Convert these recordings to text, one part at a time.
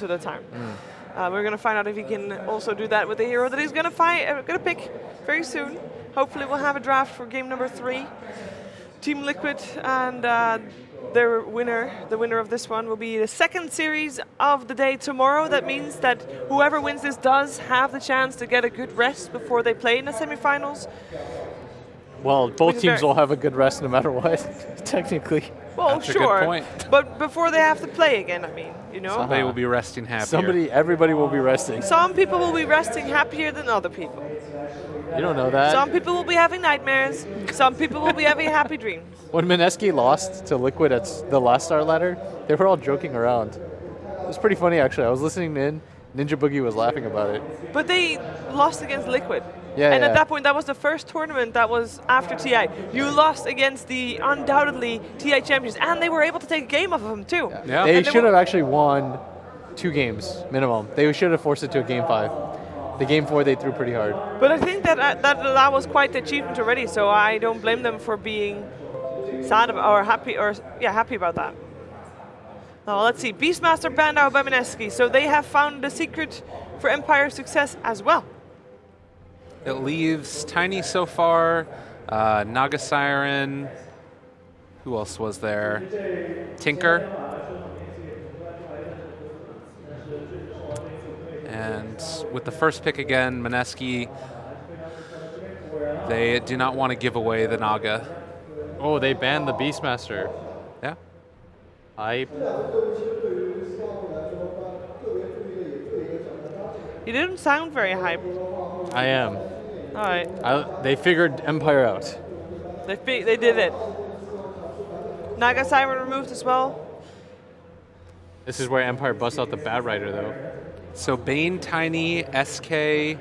of the time. We're going to find out if he can also do that with the hero that he's going to pick very soon. Hopefully we'll have a draft for game number 3. Team Liquid and the winner of this one will be the second series of the day tomorrow. That means that whoever wins this does have the chance to get a good rest before they play in the semifinals. Well, both teams will have a good rest no matter what, technically. Well, That's sure, a good point. But before they have to play again, I mean, you know. Somebody will be resting happier. Everybody will be resting. Some people will be resting happier than other people. You don't know that. Some people will be having nightmares. Some people will be having happy dreams. When Mineski lost to Liquid at the last StarLadder, they were all joking around. It was pretty funny, actually. I was listening in. Ninja Boogie was laughing about it. But they lost against Liquid. Yeah, and at that point, that was the first tournament that was after TI. You lost against the undoubtedly TI champions, and they were able to take a game off of them, too. Yeah. They should have actually won 2 games, minimum. They should have forced it to a game 5. The game 4, they threw pretty hard. But I think that was quite the achievement already, so I don't blame them for being sad or happy about that. Now, let's see. Beastmaster banned out by Mineski, so they have found the secret for Empire success as well. It leaves Tiny so far, Naga Siren, who else was there? Tinker. And with the first pick again, Mineski, they do not want to give away the Naga. Oh, they banned the Beastmaster. Yeah. You didn't sound very hyped. I am. All right. They figured Empire out. They did it. Naga Siren removed as well. This is where Empire busts out the Bad Rider, though. So Bane, Tiny, SK.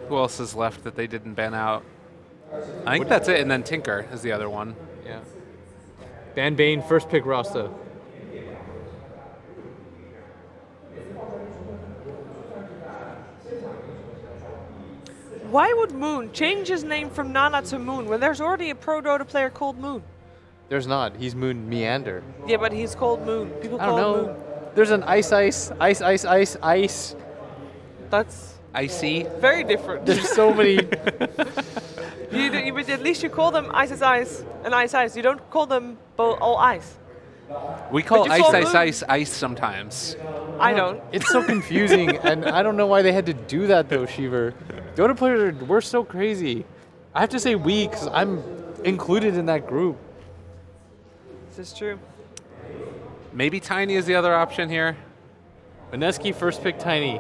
Who else is left that they didn't ban out? I think that's it, and then Tinker is the other one. Yeah. Ban Bane, first pick Rasta. Why would Moon change his name from Nana to Moon when there's already a pro Dota player called Moon? There's not. He's Moon Meander. Yeah, but he's called Moon. People I call don't him know. Moon. There's an Ice. That's Icy. very different. There's so many. But at least you call them Ice and Ice. You don't call them all Ice. We call you Ice, call Ice, Moon? Ice sometimes. I don't. It's so confusing, and I don't know why they had to do that, though, Shiver. Dota players, we're so crazy. I have to say we, because I'm included in that group. This is true. Maybe Tiny is the other option here. Mineski first pick Tiny.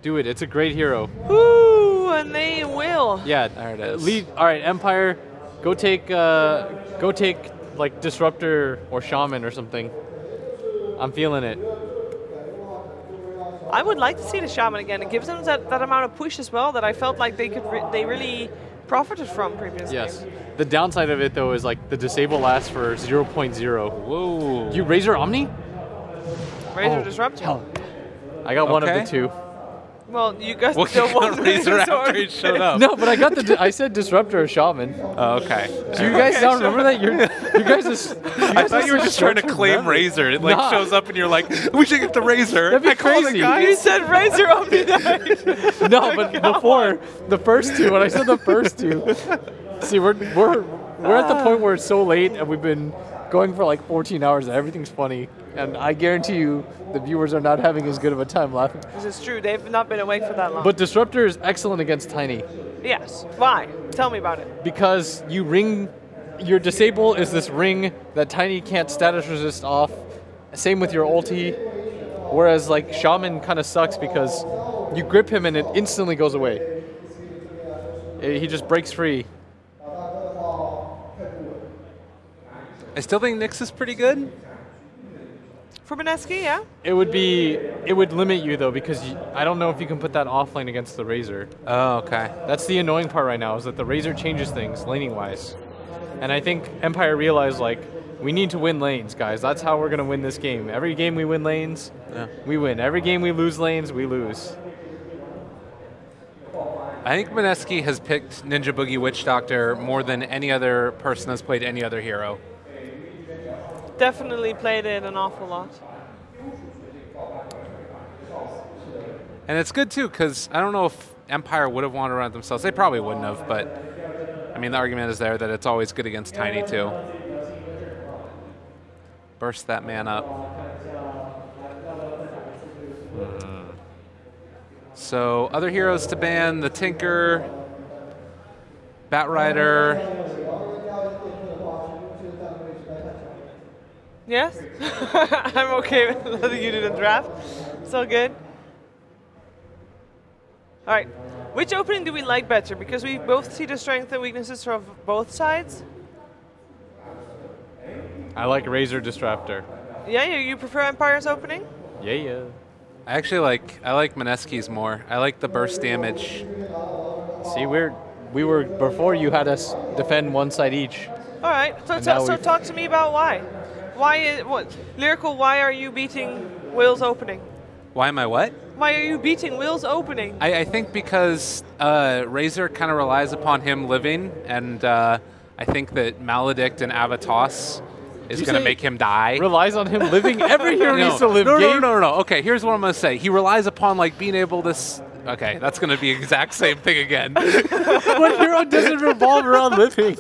Do it. It's a great hero. Ooh, and they will. Yeah, there it is. Lead. All right, Empire, go take like Disruptor or Shaman or something. I'm feeling it. I would like to see the Shaman again. It gives them that amount of push as well that I felt like they really profited from previously. Yes. The downside of it, though, is like the disable lasts for 0.0. Whoa. You Razor Omni? Razor Disruptor. Hell. I got one of the 2. Well, you guys Well, don't you want got Razor Razor after he showed up. No, but I got the. I said Disruptor or Shaman. Oh, okay. Do you guys not remember that? You guys just. I thought you were just trying to claim Razor. It like shows up and you're like, we should get the Razor. That'd be I called crazy. it, guys. You said Razor Omni Knight. No, but before the first 2, when I said the first 2, see, we're at the point where it's so late and we've been going for like 14 hours and everything's funny, and I guarantee you the viewers are not having as good of a time laughing. This is true. They've not been awake for that long. But Disruptor is excellent against Tiny yes. Why? Tell me about it. because you ring. Your disable is this ring that Tiny can't status resist off. Same with your ulti. Whereas like Shaman kind of sucks because you grip him and it instantly goes away. He just breaks free. I still think Nyx is pretty good. For Mineski, yeah? It would limit you though because I don't know if you can put that offlane against the Razor. Oh, okay. That's the annoying part right now is that the Razor changes things laning wise. And I think Empire realized like we need to win lanes, guys. That's how we're going to win this game. Every game we win lanes, we win. Every game we lose lanes, we lose. I think Mineski has picked Ninja Boogie Witch Doctor more than any other person has played any other hero. definitely played it an awful lot. And it's good too, because I don't know if Empire would have wanted to run it themselves. They probably wouldn't have, but I mean, the argument is there that it's always good against Tiny too. Burst that man up. So other heroes to ban: the Tinker, Batrider. Yes? I'm okay with letting you do the draft. So good. All right. Which opening do we like better? Because we both see the strengths and weaknesses of both sides. I like Razor Disruptor. Yeah, you prefer Empire's opening? Yeah. I like Mineski's more. I like the burst damage. See, we were before you had us defend one side each. All right. So talk to me about why. Lyrical, why are you beating Will's opening? Why am I what? Why are you beating Will's opening? I think because Razor kind of relies upon him living, and I think that Maledict and Avatos is going to make him die. Relies on him living? Every hero needs to live. No. Okay, here's what I'm going to say. He relies upon like being able to... Okay, that's going to be the exact same thing again. What hero doesn't revolve around living?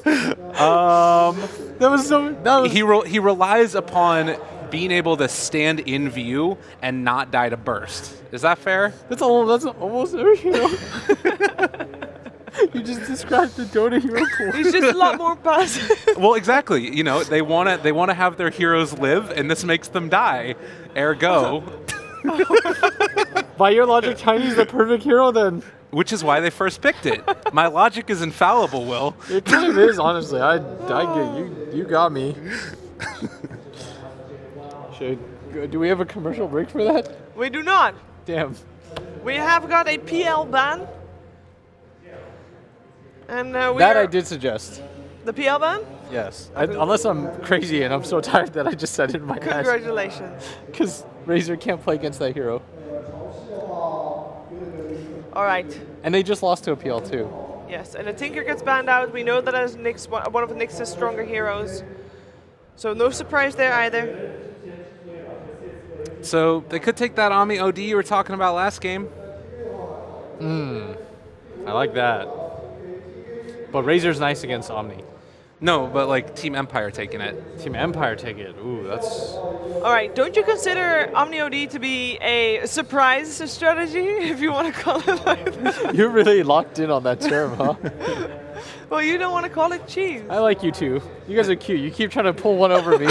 He relies upon being able to stand in view and not die to burst. Is that fair? That's almost every hero. You just described the Dota hero pool. He's just a lot more passive. Well, exactly. You know, they want to have their heroes live, and this makes them die. Ergo. By your logic, Tiny's the perfect hero then. Which is why they first picked it. My logic is infallible, Will. It kind of is, honestly. I get you. You got me. Do we have a commercial break for that? We do not. Damn. We have got a PL ban. And I did suggest. The PL ban? Yes. Unless I'm crazy and I'm so tired that I just said it in my head. Congratulations. Because Razor can't play against that hero. All right. And they just lost to a PL too. Yes, and the Tinker gets banned out. We know that as Nyx, one of Nyx's stronger heroes. So no surprise there either. So they could take that Omni OD you were talking about last game. I like that. But Razor's nice against Omni. No, but like Team Empire taking it. Team Empire take it. Ooh, that's... All right, don't you consider Omni OD to be a surprise strategy, if you want to call it like that? You're really locked in on that term, huh? Well, you don't want to call it cheese. I like you two. You guys are cute. You keep trying to pull one over me.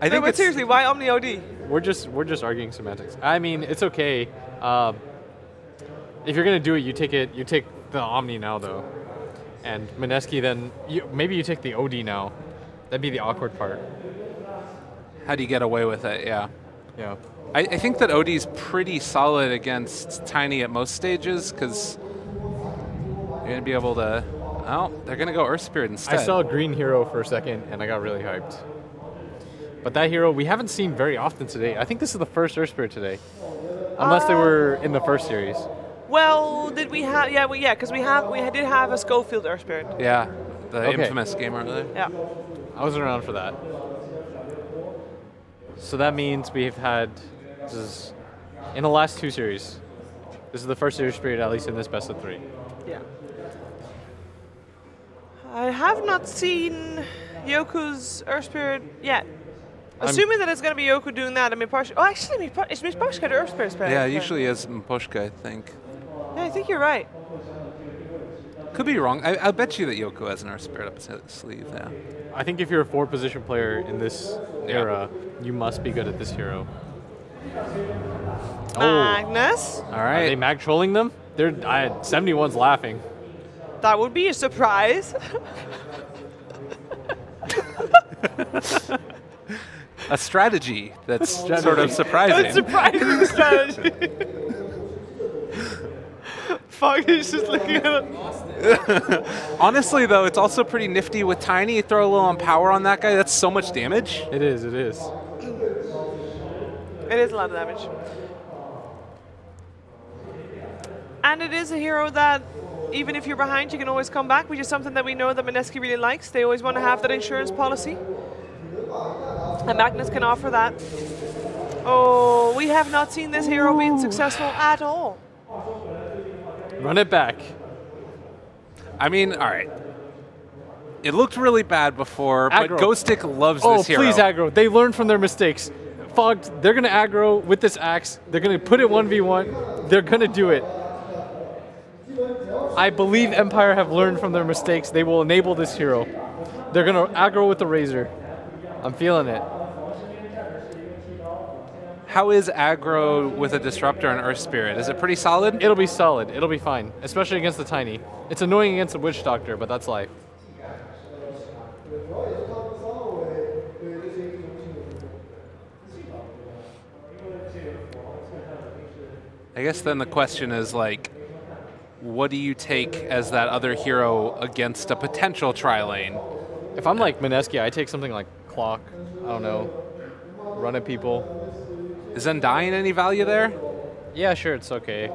But seriously, why Omni OD? We're just arguing semantics. I mean, it's okay. If you're gonna do it, you take the Omni now though, and Mineski then maybe you take the OD now. That'd be the awkward part. How do you get away with it? Yeah. Yeah. I think that OD's pretty solid against Tiny at most stages because you're gonna be able to. Oh, they're gonna go Earth Spirit instead. I saw a green hero for a second and I got really hyped. But that hero we haven't seen very often today. I think this is the first Earth Spirit today, unless they were in the first series. Well, did we have? Yeah, because we did have a Schofield Earth Spirit. Yeah, the infamous game earlier. Yeah. I wasn't around for that. So that means we've had this is in the last two series. This is the first Earth Spirit, at least in this best of 3. Yeah. I have not seen Yoku's Earth Spirit yet. Assuming that it's going to be Yoku doing that, I mean, actually, it's Miposhka the Earth Spirit. Yeah, usually is Miposhka, I think. Yeah, I think you're right. Could be wrong. I bet you that Yoku has an Earth Spirit up his sleeve, yeah. I think if you're a 4-position player in this era, you must be good at this hero. Magnus? All right. Are they mag trolling them? 71's laughing. That would be a surprise. A strategy that's sort of surprising. A surprising strategy. Fuck, he's just looking at it. Honestly, though, it's also pretty nifty with Tiny. You throw a little on power on that guy, that's so much damage. It is, it is. It is a lot of damage. And it is a hero that, even if you're behind, you can always come back, which is something that we know that Mineski really likes. They always want to have that insurance policy. And Magnus can offer that. Oh, we have not seen this hero being successful at all. Run it back. I mean, all right. It looked really bad before, Aggro. but Ghostic loves this hero. Oh, please aggro. They learned from their mistakes. Fogged, they're going to aggro with this axe. They're going to put it 1v1. They're going to do it. I believe Empire have learned from their mistakes. They will enable this hero. They're going to aggro with the Razor. I'm feeling it. How is aggro with a Disruptor and Earth Spirit? Is it pretty solid? It'll be solid. It'll be fine, especially against the Tiny. It's annoying against the Witch Doctor, but that's life. I guess then the question is, like, what do you take as that other hero against a potential tri-lane? If I'm like Mineski, I take something like Clock. I don't know. Run at people. Is Undying any value there? Yeah, sure, it's okay.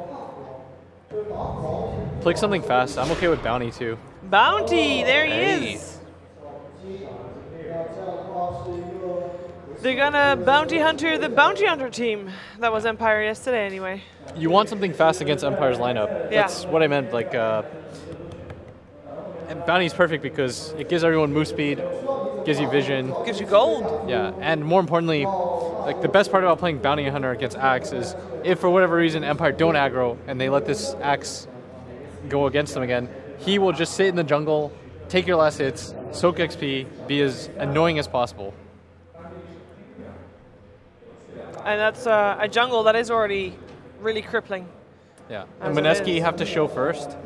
Click something fast. I'm okay with Bounty too. Bounty, there he Hey. is. They're gonna bounty hunter the bounty hunter team. That was Empire yesterday anyway. You want something fast against Empire's lineup. Yeah. That's what I meant. Like, and Bounty's perfect because it gives everyone move speed, gives you vision. Gives you gold. Yeah, and more importantly, like the best part about playing Bounty Hunter against Axe is if for whatever reason Empire don't aggro and they let this Axe go against them again, he will just sit in the jungle, take your last hits, soak XP, be as annoying as possible. And that's a jungle that is already really crippling. Yeah, As and it Mineski is. have to show first.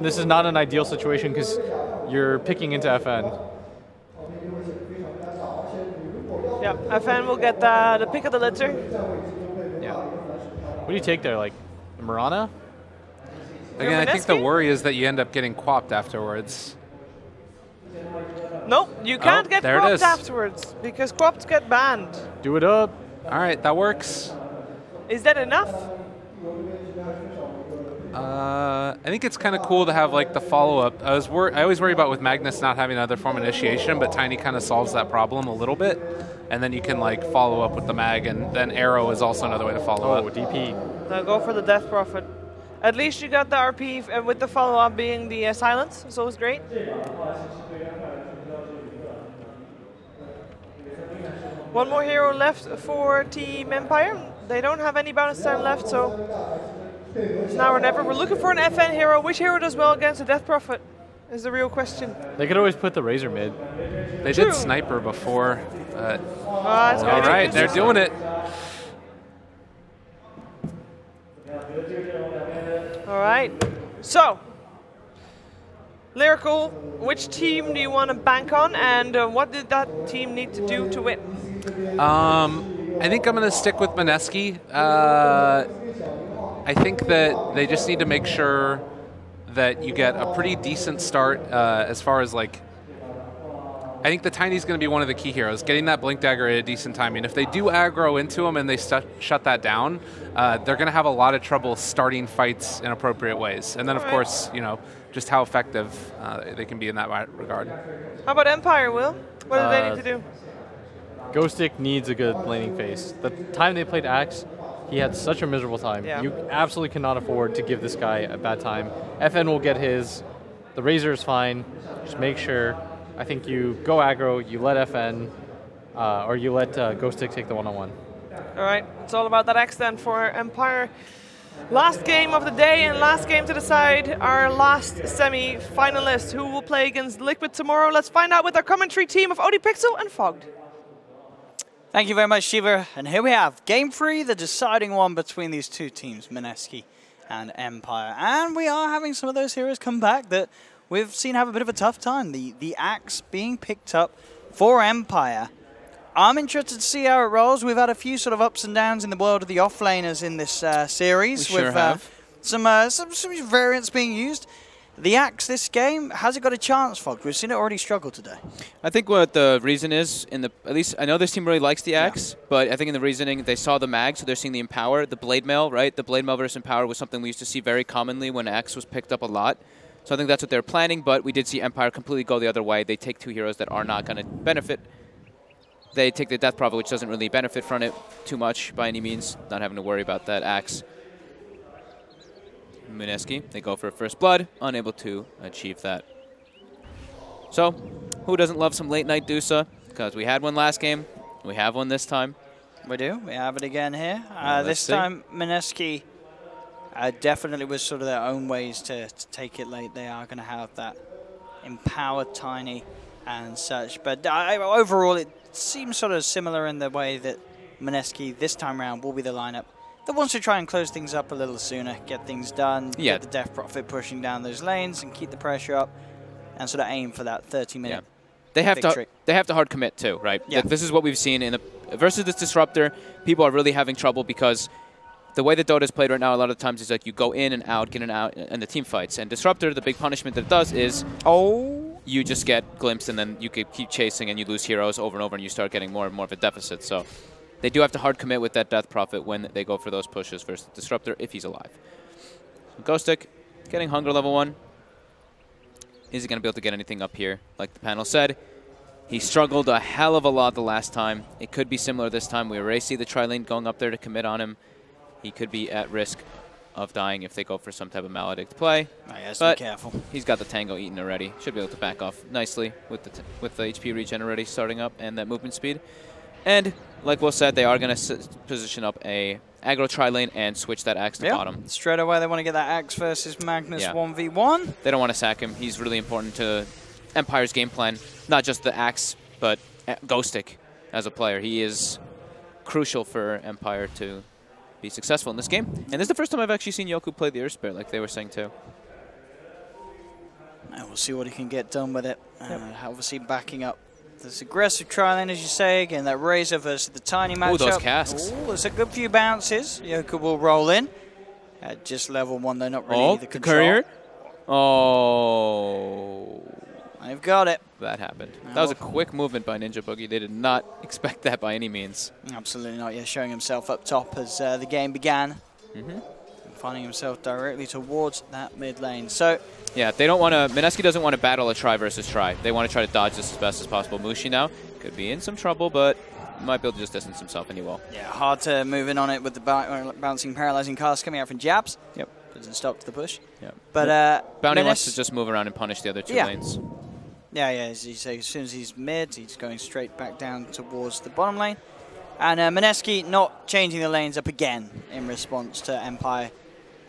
This is not an ideal situation because you're picking into FN. Yeah, FN will get the pick of the litter. Yeah. What do you take there? Like Marana? Again, I think the Mineski? worry is that you end up getting quapped afterwards. Nope, you can't Oh, get there it quapped is. afterwards because quapped get banned. Do it up. All right, that works. Is that enough? I think it's kind of cool to have like the follow-up. I always worry about with Magnus not having another form of initiation, but Tiny kind of solves that problem a little bit. And then you can like follow up with the mag, and then Arrow is also another way to follow Oh, up. DP. Now go for the Death Prophet. At least you got the RP with the follow-up being the silence, so it's great. One more hero left for Team Empire. They don't have any bonus time left, so it's now or never. We're looking for an FN hero. Which hero does well against the Death Prophet is the real question. They could always put the Razor mid. They True. did Sniper before. It's All gonna right, be they're doing it. All right. So, Lyrical, which team do you want to bank on, and what did that team need to do to win? I think I'm going to stick with Mineski. I think that they just need to make sure that you get a pretty decent start as far as like. I think the Tiny's going to be one of the key heroes, getting that Blink Dagger at a decent timing. If they do aggro into them and they shut that down, they're going to have a lot of trouble starting fights in appropriate ways. And then, of course, you know, just how effective they can be in that regard. How about Empire, Will? What do they need to do? Ghostic needs a good laning phase. The time they played Axe, he had such a miserable time. Yeah. You absolutely cannot afford to give this guy a bad time. FN will get his. The Razor is fine. Just make sure. I think you go aggro, you let FN, or you let Ghostic take the one-on-one. All right, it's all about that X then for Empire. Last game of the day and last game to decide our last semi-finalist. Who will play against Liquid tomorrow? Let's find out with our commentary team of ODPixel and Fogged. Thank you very much, Shiva. And here we have Game 3, the deciding one between these two teams, Mineski and Empire. And we are having some of those heroes come back that we've seen have a bit of a tough time. The Axe being picked up for Empire. I'm interested to see how it rolls. We've had a few sort of ups and downs in the world of the offlaners in this series. We sure have. Some variants being used. The Axe this game, has it got a chance, Fog? We've seen it already struggle today. I think what the reason is, at least I know this team really likes the Axe, but I think in the reasoning they saw the mag, so they're seeing the Empower, the Blade Mail, right? The Blade Mail versus Empower was something we used to see very commonly when Axe was picked up a lot. So I think that's what they're planning, but we did see Empire completely go the other way. They take two heroes that are not going to benefit. They take the Death Prophet, which doesn't really benefit from it too much by any means, not having to worry about that Axe. Mineski, they go for a First Blood, unable to achieve that. So, who doesn't love some late night Dusa? Because we had one last game, we have one this time. We do, we have it again here. This time, Mineski definitely was sort of their own ways to take it late. They are going to have that empowered Tiny and such. But overall, it seems sort of similar in the way that Mineski this time around will be the lineup that wants to try and close things up a little sooner, get things done, get the Death Prophet pushing down those lanes and keep the pressure up and sort of aim for that 30-minute victory. They have to hard commit too, right? Yeah. Like, this is what we've seen in the versus this Disruptor. People are really having trouble because the way that Dota is played right now, a lot of times is like you go in and out, get in and out, and the team fights. And Disruptor, the big punishment that it does is you just get glimpsed and then you could keep chasing and you lose heroes over and over and you start getting more and more of a deficit. So they do have to hard commit with that Death Prophet when they go for those pushes versus Disruptor if he's alive. Ghostic getting Hunger level 1. Is he going to be able to get anything up here? Like the panel said, he struggled a hell of a lot the last time. It could be similar this time. We already see the tri-lane going up there to commit on him. He could be at risk of dying if they go for some type of Maledict play. Oh, yeah, so be careful. He's got the Tango eaten already. Should be able to back off nicely with the HP regen already starting up and that movement speed. And like Will said, they are going to position up a aggro tri-lane and switch that Axe to bottom. Straight away, they want to get that Axe versus Magnus 1v1. They don't want to sack him. He's really important to Empire's game plan. Not just the Axe, but Ghostic as a player. He is crucial for Empire to be successful in this game. And this is the first time I've actually seen Yoku play the Earth Spirit, like they were saying too. And we'll see what he can get done with it. Obviously backing up this aggressive tri-lane, as you say. Again, that Razor versus the Tiny matchup. Ooh, those casks. Ooh, there's a good few bounces. Yoku will roll in. At just level 1, they're not really the control. Courier. Oh. They've got it. That happened. That was a quick movement by Ninja Boogie. They did not expect that by any means. Absolutely not. Yeah, showing himself up top as the game began. And finding himself directly towards that mid lane. So yeah, they don't want to. Mineski doesn't want to battle a try versus try. They want to try to dodge this as best as possible. Mushi now could be in some trouble, but might be able to just distance himself and he will. Yeah, hard to move in on it with the bouncing, paralyzing cast coming out from jabs. Yep. Doesn't stop to the push. Yep. But Bounty wants to just move around and punish the other two lanes. Yeah, as you say, as soon as he's mid, he's going straight back down towards the bottom lane. And Mineski not changing the lanes up again in response to Empire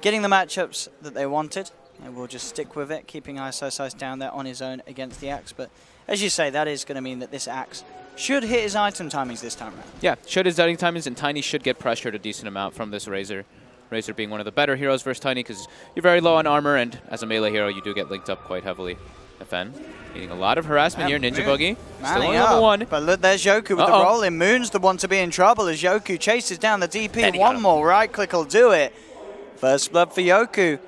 getting the matchups that they wanted. And we'll just stick with it, keeping Ice down there on his own against the Axe. But as you say, that is going to mean that this Axe should hit his item timings this time around. Yeah, should his item timings, and Tiny should get pressured a decent amount from this Razor. Razor being one of the better heroes versus Tiny because you're very low on armor, and as a melee hero, you do get linked up quite heavily. FN getting a lot of harassment here. Ninja Boogie still on level 1. But look, there's Yoku with the roll in. Moon's the one to be in trouble as Yoku chases down the DP. One more right click will do it. First blood for Yoku.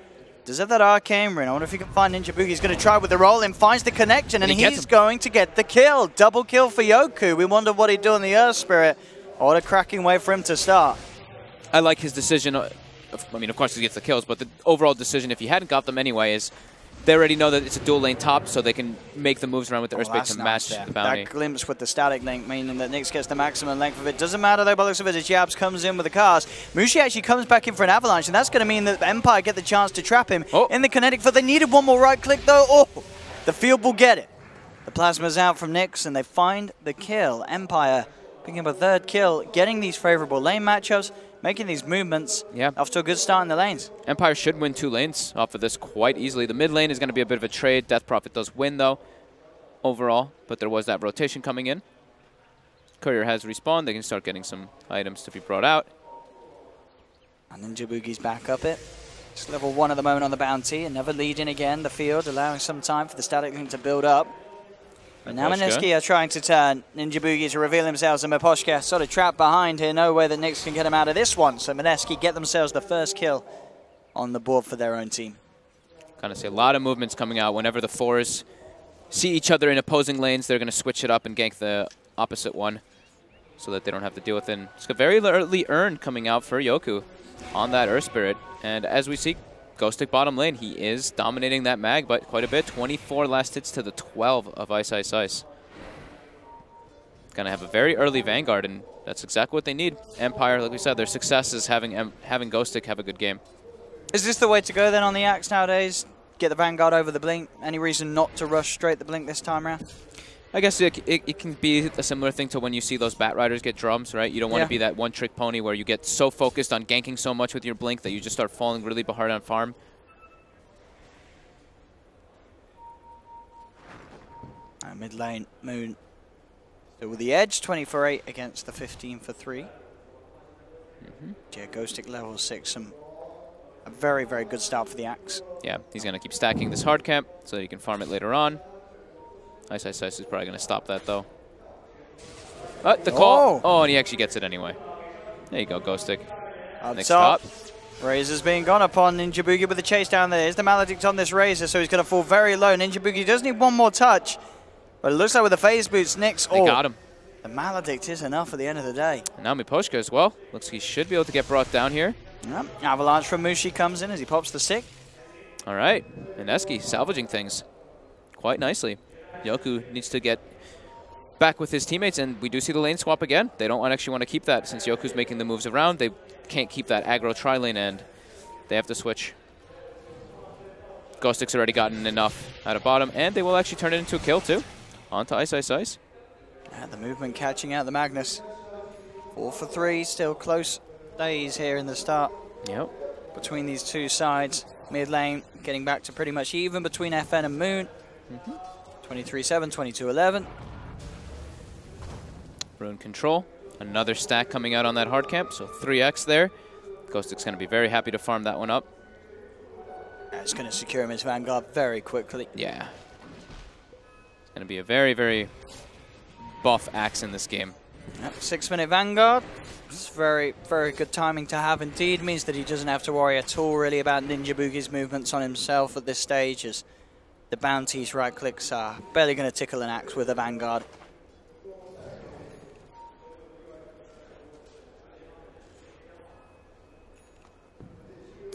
Does have that arcane ring. I wonder if he can find Ninja Boogie. He's going to try with the roll in, finds the connection, and he's going to get the kill. Double kill for Yoku. We wonder what he'd do in the Earth Spirit. What a cracking way for him to start. I like his decision. I mean, of course he gets the kills, but the overall decision, if he hadn't got them anyway, is they already know that it's a dual lane top, so they can make the moves around with the Earth Spirit to match the bounty. That glimpse with the static link, meaning that Nyx gets the maximum length of it. Doesn't matter though, by the looks of it, as Jabs comes in with the cast. Mushi actually comes back in for an avalanche, and that's going to mean that Empire get the chance to trap him in the kinetic foot. They needed one more right click though. Oh, the field will get it. The plasma's out from Nyx, and they find the kill. Empire picking up a third kill, getting these favorable lane matchups, making these movements off to a good start in the lanes. Empire should win 2 lanes off of this quite easily. The mid lane is going to be a bit of a trade. Death Prophet does win, though, overall. But there was that rotation coming in. Courier has respawned. They can start getting some items to be brought out. And Ninja Boogie's back up it. It's level 1 at the moment on the bounty. Another lead in again, the field, allowing some time for the static link to build up. But now Mineski are trying to turn Ninja Boogie to reveal themselves, and Miposhka sort of trapped behind here. No way that Nyx can get him out of this one. So Mineski get themselves the first kill on the board for their own team. Kind of see a lot of movements coming out. Whenever the fours see each other in opposing lanes, they're going to switch it up and gank the opposite one so that they don't have to deal with it. It's a very early earn coming out for Yoku on that Earth Spirit. And as we see, Ghostic bottom lane, he is dominating that mag but quite a bit. 24 last hits to the 12 of Ice Ice Ice. Going to have a very early Vanguard, and that's exactly what they need. Empire, like we said, their success is having Ghostic have a good game. Is this the way to go then on the Axe nowadays? Get the Vanguard over the Blink? Any reason not to rush straight the Blink this time around? I guess it can be a similar thing to when you see those Bat Riders get drums, right? You don't want to be that one-trick pony where you get so focused on ganking so much with your Blink that you just start falling really hard on farm. Mid lane, Moon. So with the edge, 20 for 8 against the 15 for 3. Yeah, Ghostic level 6, a very, very good start for the Axe. Yeah, he's going to keep stacking this hard camp so that he can farm it later on. Ice Ice Ice is probably going to stop that, though. The call. Oh, and he actually gets it anyway. There you go, Ghostic. Next top. Razor's being gone upon. Ninja Boogie with the chase down there. There's the Maledict on this Razor, so he's going to fall very low. Ninja Boogie does need one more touch, but it looks like with the phase boots, Nyx. They got him. The Maledict is enough at the end of the day. And now Miposhka as well. Looks like he should be able to get brought down here. Yep. Avalanche from Mushi comes in as he pops the stick. All right. Mineski salvaging things quite nicely. Yoku needs to get back with his teammates, and we do see the lane swap again. They don't actually want to keep that since Yoku's making the moves around. They can't keep that aggro tri-lane, and they have to switch. Ghostic's already gotten enough out of bottom, and they will actually turn it into a kill too. On to Ice Ice Ice. Yeah, the movement catching out the Magnus. 4 for 3, still close days here in the start. Yep. Between these two sides. Mid lane getting back to pretty much even between FN and Moon. 23-7, 22-11. Rune control. Another stack coming out on that hard camp, so 3x there. Ghostic's going to be very happy to farm that one up. It's going to secure him his Vanguard very quickly. Yeah. It's going to be a very, very buff axe in this game. Yep, 6-minute Vanguard. It's very, very good timing to have indeed. Means that he doesn't have to worry at all really about Ninja Boogie's movements on himself at this stage, as the bounties right clicks are barely going to tickle an axe with a Vanguard.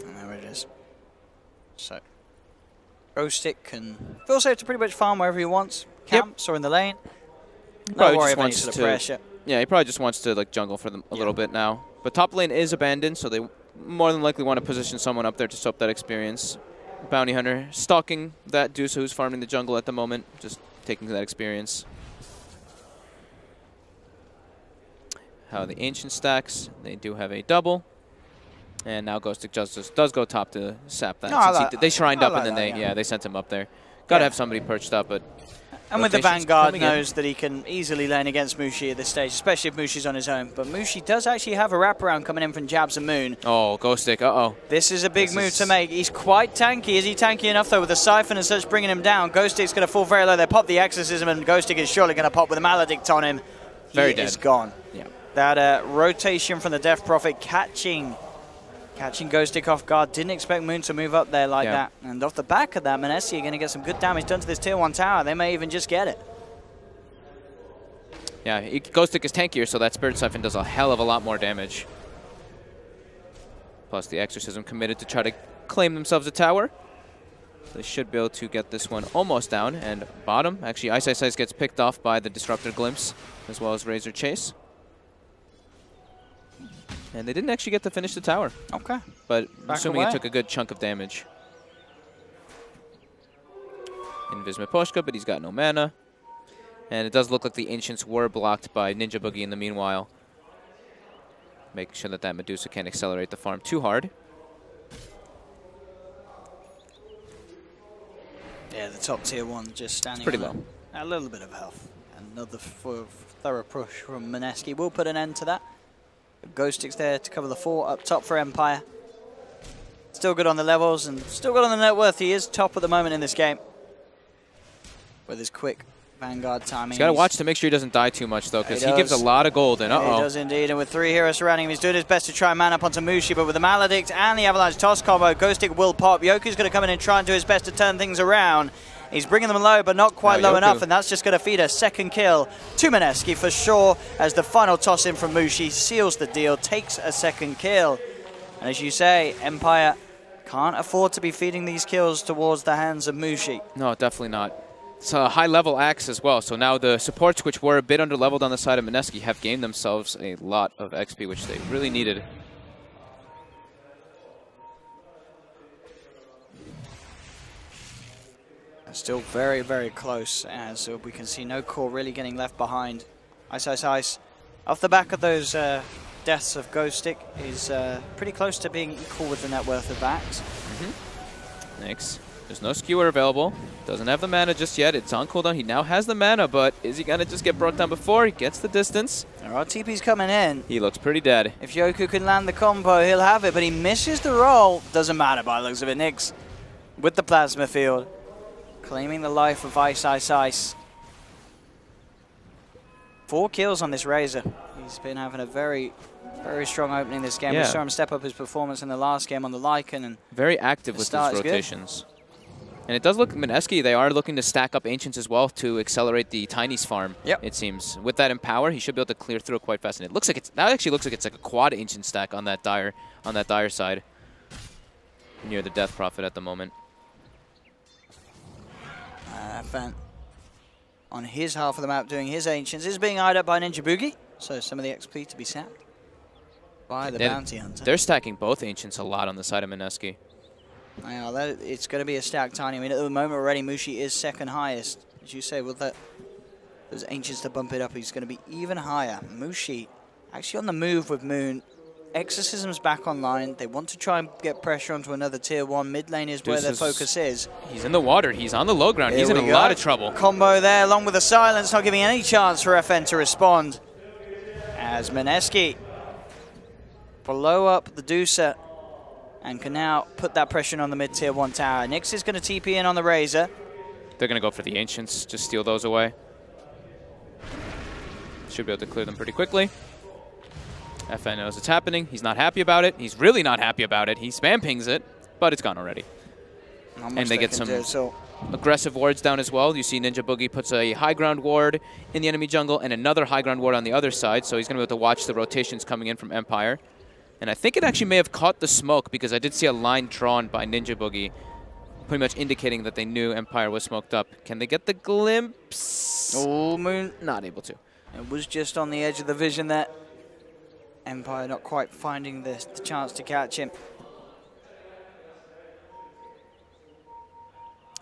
And there it is. So, Ghostic can feel safe to pretty much farm wherever he wants. Camps or in the lane. No worry about any sort of pressure. Yeah, he probably just wants to like jungle for them a little bit now. But top lane is abandoned, so they more than likely want to position someone up there to soak that experience. Bounty Hunter stalking that Deuce who's farming the jungle at the moment, just taking that experience. How the Ancient stacks, they do have a double. And now Ghostic does go top to sap that. No, they shrined up and then they sent him up there. Got to have somebody perched up, but... And with the Vanguard, knows that he can easily lane against Mushi at this stage, especially if Mushi's on his own. But Mushi does actually have a wraparound coming in from Jabs and Moon. Oh, Ghostic, uh-oh. This is a big move to make. He's quite tanky. Is he tanky enough, though, with the Siphon and such bringing him down? Ghostic's going to fall very low. They pop the Exorcism, and Ghostic is surely going to pop with a Maledict on him. He is gone. Yeah. That rotation from the Death Prophet catching Ghostic off guard. Didn't expect Moon to move up there like that. And off the back of that, Mineski are going to get some good damage done to this Tier 1 tower. They may even just get it. Yeah, Ghostic is tankier, so that Spirit Siphon does a hell of a lot more damage. Plus the Exorcism committed to try to claim themselves a tower. They should be able to get this one almost down. And bottom, actually Ice Ice Ice gets picked off by the Disruptor Glimpse, as well as Razor Chase. And they didn't actually get to finish the tower. Okay. But assuming it took a good chunk of damage. Invis Miposhka, but he's got no mana. And it does look like the Ancients were blocked by Ninja Boogie in the meanwhile. Making sure that that Medusa can't accelerate the farm too hard. Yeah, the top Tier 1 just standing pretty low. A little bit of health. Another thorough push from Mineski will put an end to that. Ghostic's there to cover the 4 up top for Empire. Still good on the levels and still good on the net worth. He is top at the moment in this game. With his quick Vanguard timing. He's got to watch to make sure he doesn't die too much, though, because he gives a lot of gold. And He does indeed, and with 3 heroes surrounding him, he's doing his best to try and man up onto Mushi, but with the Maledict and the Avalanche Toss combo, Ghost Stick will pop. Yoku's going to come in and try and do his best to turn things around. He's bringing them low, but not quite low enough, and that's just going to feed a second kill to Mineski for sure, as the final toss in from Mushi seals the deal, takes a second kill. And as you say, Empire can't afford to be feeding these kills towards the hands of Mushi. No, definitely not. It's a high-level axe as well, so now the supports, which were a bit under-leveled on the side of Mineski, have gained themselves a lot of XP, which they really needed. Still very, very close, as we can see no core really getting left behind. Ice, Ice, Ice, off the back of those deaths of Ghost Stick, is pretty close to being equal with the net worth of Axe. Next. There's no skewer available. Doesn't have the mana just yet. It's on cooldown. He now has the mana, but is he going to just get brought down before he gets the distance? There are TPs coming in. He looks pretty dead. If Yoku can land the combo, he'll have it, but he misses the roll. Doesn't matter by the looks of it. Nyx with the plasma field, claiming the life of Ice, Ice, Ice. 4 kills on this Razor. He's been having a very, very strong opening this game. We saw him step up his performance in the last game on the Lycan. And very active with his rotations. And it does look, Mineski, they are looking to stack up Ancients as well to accelerate the Tiny's farm, it seems. With that Empower, he should be able to clear through it quite fast. And it looks like it's, that actually looks like it's like a quad Ancient stack on that Dire side, near the Death Prophet at the moment. Fan on his half of the map doing his Ancients is being eyed up by Ninja Boogie, so some of the XP to be sacked by the Bounty Hunter. They're stacking both Ancients a lot on the side of Mineski. It's going to be a stack Tiny. I mean, at the moment already, Mushi is second highest. As you say, with those Ancients to bump it up, he's going to be even higher. Mushi actually on the move with Moon. Exorcism's back online. They want to try and get pressure onto another tier 1. Mid lane is where their focus is. He's in the water. He's on the low ground. He's in a lot of trouble. Combo there, along with the silence, not giving any chance for FN to respond. As Mineski blow up the Deucer and can now put that pressure on the mid tier 1 tower. Nyx is going to TP in on the Razor. They're going to go for the Ancients, just steal those away. Should be able to clear them pretty quickly. FN knows it's happening. He's not happy about it. He's really not happy about it. He spam pings it, but it's gone already. And they get some aggressive wards down as well. You see Ninja Boogie puts a high ground ward in the enemy jungle and another high ground ward on the other side, so he's going to be able to watch the rotations coming in from Empire. And I think it actually may have caught the smoke, because I did see a line drawn by Ninja Boogie, pretty much indicating that they knew Empire was smoked up. Can they get the glimpse? Oh, Moon. Not able to. It was just on the edge of the vision there. Empire not quite finding the chance to catch him.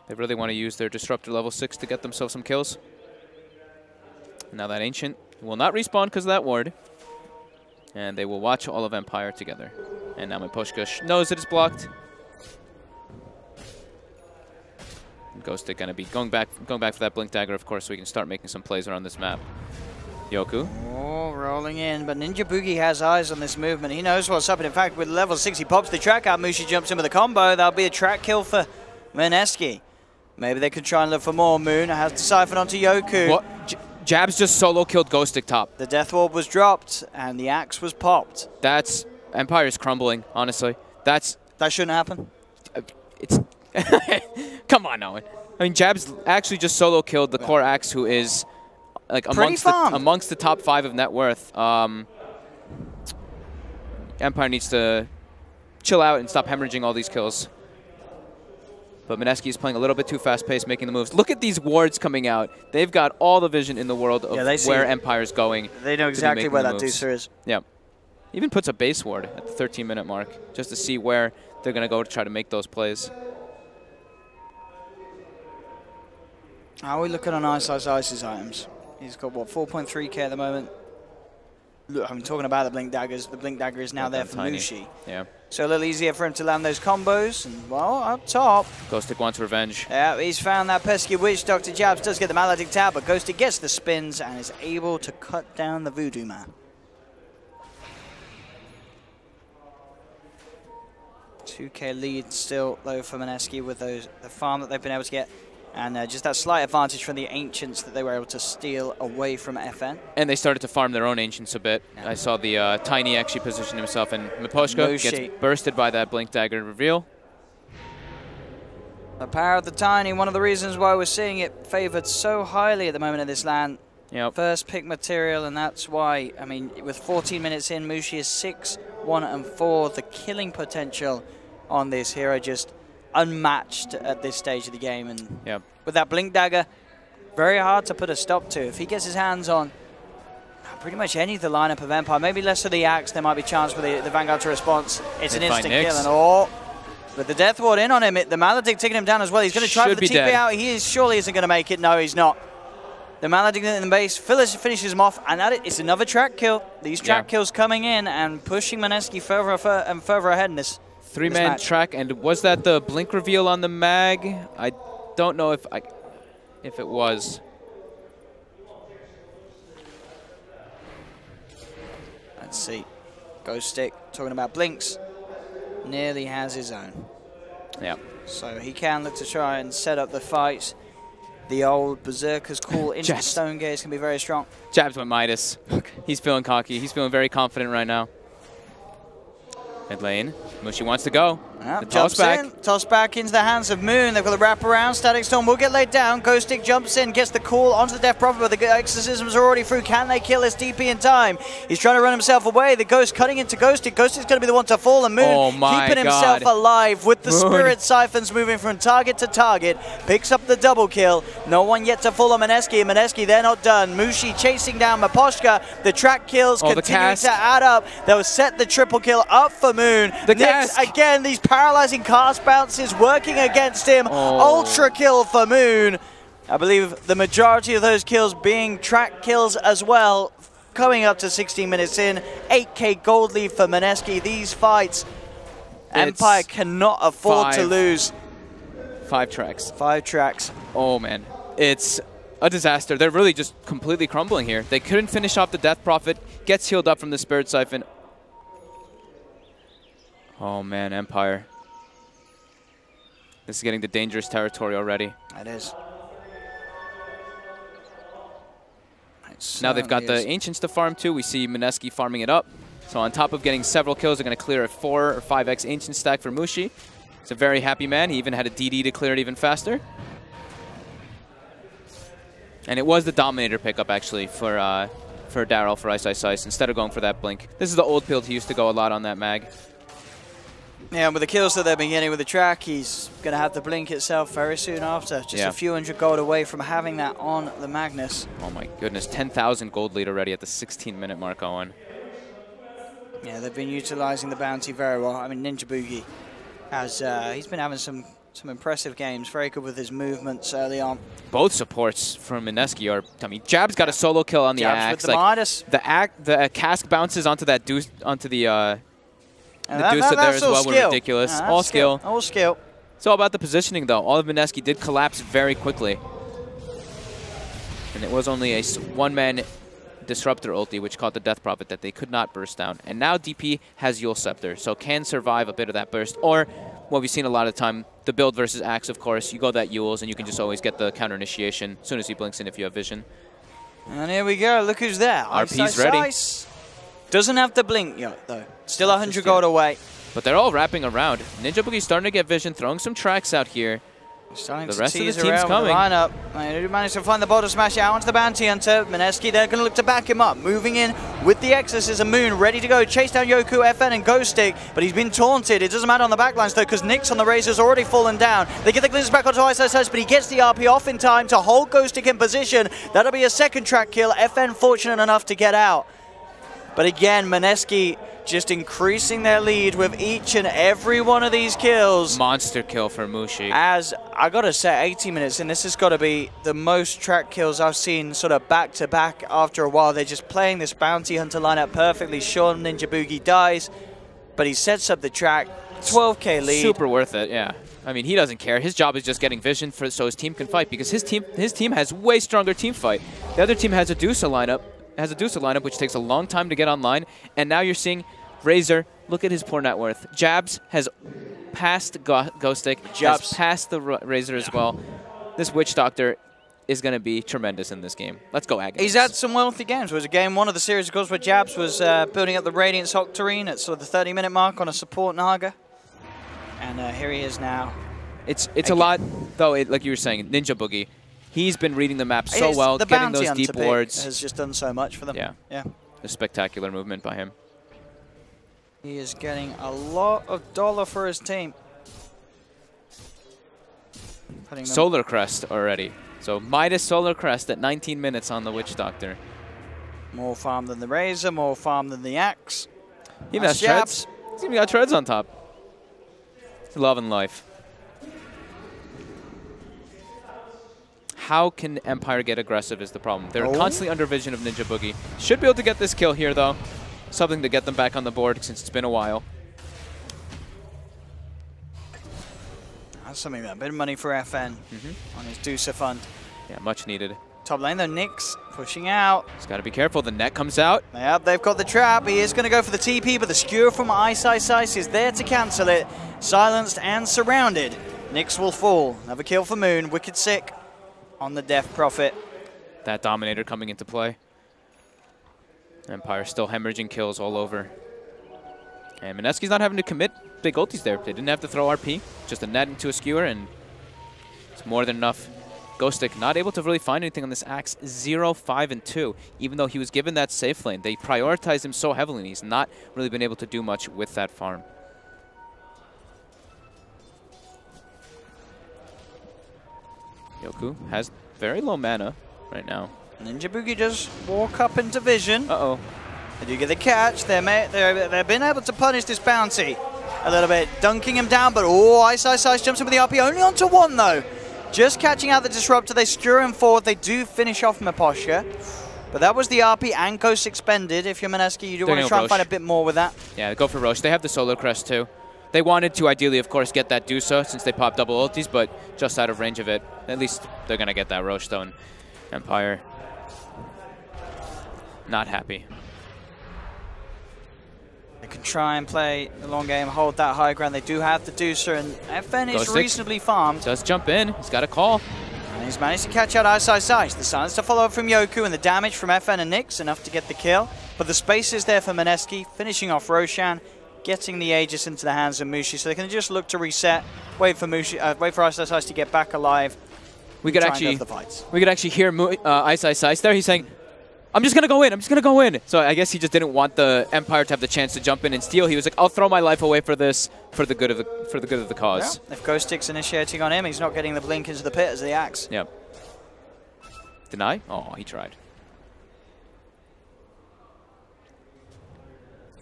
They really want to use their Disruptor level 6 to get themselves some kills. And now that Ancient will not respawn because of that ward. And they will watch all of Empire together. And now Mineski knows that it's blocked. Ghost Stick going to be going back for that Blink Dagger, of course, so we can start making some plays around this map. Yoku. Oh, rolling in, but Ninja Boogie has eyes on this movement. He knows what's up, and in fact, with level 6, he pops the track out. Mushi jumps in with a combo. That'll be a track kill for Mineski. Maybe they could try and look for more. Moon has to siphon onto Yoku. What? Jabs just solo killed Ghost Stick top. The Death Orb was dropped, and the axe was popped. That's... Empire's crumbling, honestly. That shouldn't happen. It's... Come on, Owen. I mean, Jabs actually just solo killed the core axe, who is... like amongst the top 5 of net worth. Empire needs to chill out and stop hemorrhaging all these kills. But Mineski is playing a little bit too fast-paced, making the moves. Look at these wards coming out. They've got all the vision in the world of where Empire's going. They know exactly where that Deucer is. Yeah. Even puts a base ward at the 13-minute mark just to see where they're going to go to try to make those plays. How are we looking on Ice's items? He's got, what, 4.3k at the moment? Look, I'm talking about the Blink Daggers. The Blink Dagger is now there for Mushi. Yeah. So a little easier for him to land those combos. And, well, up top. Ghost Stick wants revenge. Yeah, he's found that pesky witch. Dr. Jabs does get the Maledict out, but Ghost Stick gets the spins and is able to cut down the Voodoo Man. 2k lead still, though, for Mineski with the farm that they've been able to get. And just that slight advantage from the Ancients that they were able to steal away from FN. And they started to farm their own Ancients a bit. Yeah. I saw the Tiny actually position himself, and Miposhka gets bursted by that Blink Dagger reveal. The power of the Tiny, one of the reasons why we're seeing it favored so highly at the moment in this LAN. Yep. First pick material, and that's why, I mean, with 14 minutes in, Mushi is 6, 1, and 4. The killing potential on this hero just unmatched at this stage of the game. And yep. with that Blink Dagger, very hard to put a stop to. If he gets his hands on pretty much any of the lineup of Empire, maybe less of the Axe, there might be a chance for the Vanguard to response. It's an instant kill, and with the Death Ward in on him, the Maledict taking him down as well. He's going to try for the TP out. He surely isn't going to make it. No, he's not. The Maledict in the base, finishes him off, and it's another track kill. These track kills coming in and pushing Mineski further and further ahead in this. Three-man track, and was that the blink reveal on the mag? I don't know if it was. Let's see. Ghost Stick talking about blinks. Nearly has his own. Yeah. So he can look to try and set up the fight. The old Berserker's call into the Stone Gaze can be very strong. Jabs with Midas. He's feeling cocky. He's feeling very confident right now. Mid lane. Mushi wants to go. Yep, toss back into the hands of Moon. They've got the wraparound. Static Storm will get laid down. Ghost Stick jumps in, gets the call onto the Death Prophet, but the exorcisms are already through. Can they kill this DP in time? He's trying to run himself away. The Ghost cutting into Ghost Stick. Ghost Stick's going to be the one to fall, and Moon keeping himself alive with the Spirit Siphons moving from target to target. Picks up the double kill. No one yet to fall on Mineski. And Mineski, they're not done. Mushi chasing down Miposhka. The track kills continuing to add up. They'll set the triple kill up for Moon. Nix, again, these paralyzing cast bounces working against him. Ultra kill for Moon. I believe the majority of those kills being track kills as well. Coming up to 16 minutes in. 8k gold lead for Mineski. These fights, Empire cannot afford to lose. 5 tracks. 5 tracks. Oh, man. It's a disaster. They're really just completely crumbling here. They couldn't finish off the Death Prophet. Gets healed up from the Spirit Siphon. Oh, man, Empire. This is getting to dangerous territory already. It is. Now they've got the Ancients to farm too. We see Mineski farming it up. So on top of getting several kills, they're going to clear a 4 or 5x Ancient stack for Mushi. He's a very happy man. He even had a DD to clear it even faster. And it was the Dominator pickup, actually, for Daryl, for Ice Ice Ice, instead of going for that Blink. This is the old build. He used to go a lot on that mag. Yeah, and with the kills that they've been getting with the track, he's going to have to blink itself very soon after. Just a few hundred gold away from having that on the Magnus. Oh my goodness, 10,000 gold lead already at the 16-minute mark, Owen. Yeah, they've been utilizing the bounty very well. I mean, Ninja Boogie has he's been having some impressive games. Very good with his movements early on. Both supports from Mineski are. I mean, Jab's got a solo kill on the Axe. With the Midas. The cask bounces onto that onto the. And the Deuce there as well were ridiculous. All skill. All skill. It's all about the positioning, though. All of Mineski did collapse very quickly. And it was only a one-man Disruptor ulti, which caught the Death Prophet that they could not burst down. And now DP has Yule Scepter, so can survive a bit of that burst. Or, what we've seen a lot of the time, the build versus Axe, of course. You go that Yule's, and you can just always get the counter initiation as soon as he blinks in if you have vision. And here we go. Look who's there. RP's ready. Ice. Doesn't have to blink yet, though. Still 100 gold away. But they're all wrapping around. Ninja Boogie's starting to get vision, throwing some tracks out here. The rest of the team's coming. Lineup. They managed to find the bottom smash out onto the Bounty Hunter. Mineski, they're going to look to back him up. Moving in with the Exorcism. Moon ready to go. Chase down Yoku, FN, and Ghost Stick. But he's been taunted. It doesn't matter on the backlines, though, because Nyx on the Razor's already fallen down. They get the glimpse back onto Ice Ice Ice, but he gets the RP off in time to hold Ghost Stick in position. That'll be a second track kill. FN fortunate enough to get out. But again, Mineski just increasing their lead with each and every one of these kills. Monster kill for Mushi. As I gotta say, 18 minutes in, this has got to be the most track kills I've seen sort of back to back after a while. They're just playing this Bounty Hunter lineup perfectly. Sure, Ninja Boogie dies, but he sets up the track. 12k lead. Super worth it, yeah. I mean, he doesn't care. His job is just getting vision so his team can fight, because his team has way stronger team fight. The other team has a Dusa lineup, which takes a long time to get online, and now you're seeing Razor. Look at his poor net worth. Jabs has passed Ghost Stick, has passed the Razor as well. this Witch Doctor is going to be tremendous in this game. Let's go, Agnes. He's had some wealthy games. It was a game one of the series, of course, where Jabs was building up the Radiance Octarine at sort of the 30-minute mark on a support Naga. And here he is now. It's a lot, though, like you were saying, Ninja Boogie. He's been reading the map so well, getting those deep wards. Has just done so much for them. Yeah. A spectacular movement by him. He is getting a lot of dollar for his team. Solar Crest already. So Midas Solar Crest at 19 minutes on the Witch Doctor. More farm than the Razor, more farm than the Axe. He even has treads. He's even got treads on top. It's love and life. How can Empire get aggressive is the problem. They're constantly under vision of Ninja Boogie. Should be able to get this kill here, though. Something to get them back on the board since it's been a while. That's something, that bit of money for FN on his Deucer fund. Yeah, much needed. Top lane, though, Nyx pushing out. He's got to be careful. The net comes out. Yep, they've got the trap. He is going to go for the TP, but the skewer from i-Invitational is there to cancel it. Silenced and surrounded. Nyx will fall. Another kill for Moon. Wicked Sick on the Death Prophet. That Dominator coming into play. Empire still hemorrhaging kills all over. And Mineski's not having to commit big ultis there. They didn't have to throw RP. Just a net into a skewer, and it's more than enough. Ghostic not able to really find anything on this Axe. 0, 5, and 2. Even though he was given that safe lane, they prioritized him so heavily, and he's not really been able to do much with that farm. Yoku has very low mana right now. Ninja Boogie just walk up into vision. Uh-oh. They do get the catch. They've been able to punish this bounty a little bit, dunking him down, but i-Invitational jumps in with the RP, only onto one though. Just catching out the Disruptor, they skewer him forward, they do finish off Miposhka. But that was the RP and Ghost expended. If you're Mineski, you do want to try and find a bit more with that. Yeah, go for Roche. They have the Solar Crest too. They wanted to ideally, of course, get that Deucer since they popped double ultis, but just out of range of it. At least they're going to get that Roche though, and Empire not happy. They can try and play the long game, hold that high ground. They do have the Deucer, and FN is reasonably farmed. Does jump in. He's got a call. And he's managed to catch out i-Invitational. The silence to follow up from Yoku, and the damage from FN and Nyx, enough to get the kill. But the space is there for Mineski, finishing off Roshan, getting the Aegis into the hands of Mushi, so they can just look to reset, wait for i-Invitational to get back alive. We could actually hear i-Invitational there. He's saying, I'm just gonna go in. I'm just gonna go in. So I guess he just didn't want the Empire to have the chance to jump in and steal. He was like, I'll throw my life away for this, for the good of the cause. Yeah. If Ghostic's initiating on him, he's not getting the blink into the pit as the Axe. Yep. Deny? Oh, he tried.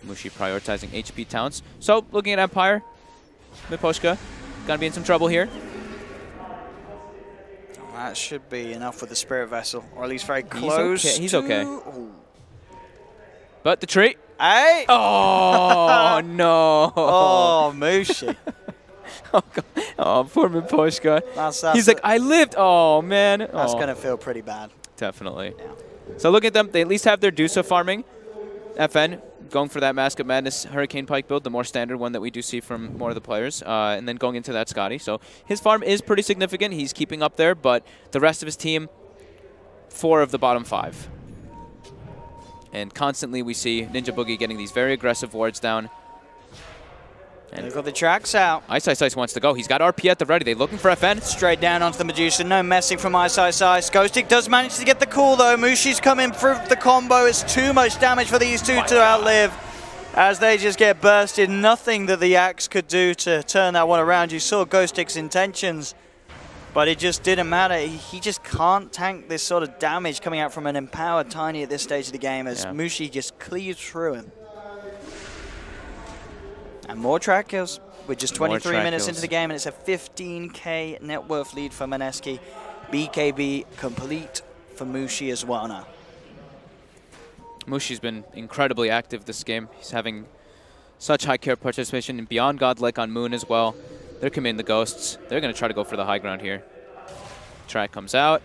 Mushi prioritizing HP towns. So looking at Empire, Miposhka gonna be in some trouble here. That should be enough with the Spirit Vessel, or at least very close. He's okay. But the tree. Hey! Oh, no. Oh, Mushi. Oh, God. Oh, poor Miposhka. He's like, I lived. Oh, man. That's going to feel pretty bad. Definitely. Yeah. So look at them. They at least have their Deucer farming. FN going for that Mask of Madness Hurricane Pike build, the more standard one that we do see from more of the players, and then going into that Scotty. So his farm is pretty significant. He's keeping up there, but the rest of his team, 4 of the bottom 5. And constantly we see Ninja Boogie getting these very aggressive wards down. And they've got the tracks out. i-Invitational wants to go. He's got RP at the ready. They looking for FN. Straight down onto the Medusa. No messing from i-Invitational. Ghostic does manage to get the call, though. Mushi's coming through the combo. It's too much damage for these two to outlive as they just get bursted. Nothing that the Axe could do to turn that one around. You saw Ghostic's intentions, but it just didn't matter. He just can't tank this sort of damage coming out from an empowered Tiny at this stage of the game as Mushi just cleaves through him. And more track kills. We're just 23 minutes into the game, and it's a 15k net worth lead for Mineski. BKB complete for Mushi as well now. Mushi's been incredibly active this game. He's having such high care participation and beyond godlike on Moon as well. They're committing the Ghosts. They're going to try to go for the high ground here. Track comes out.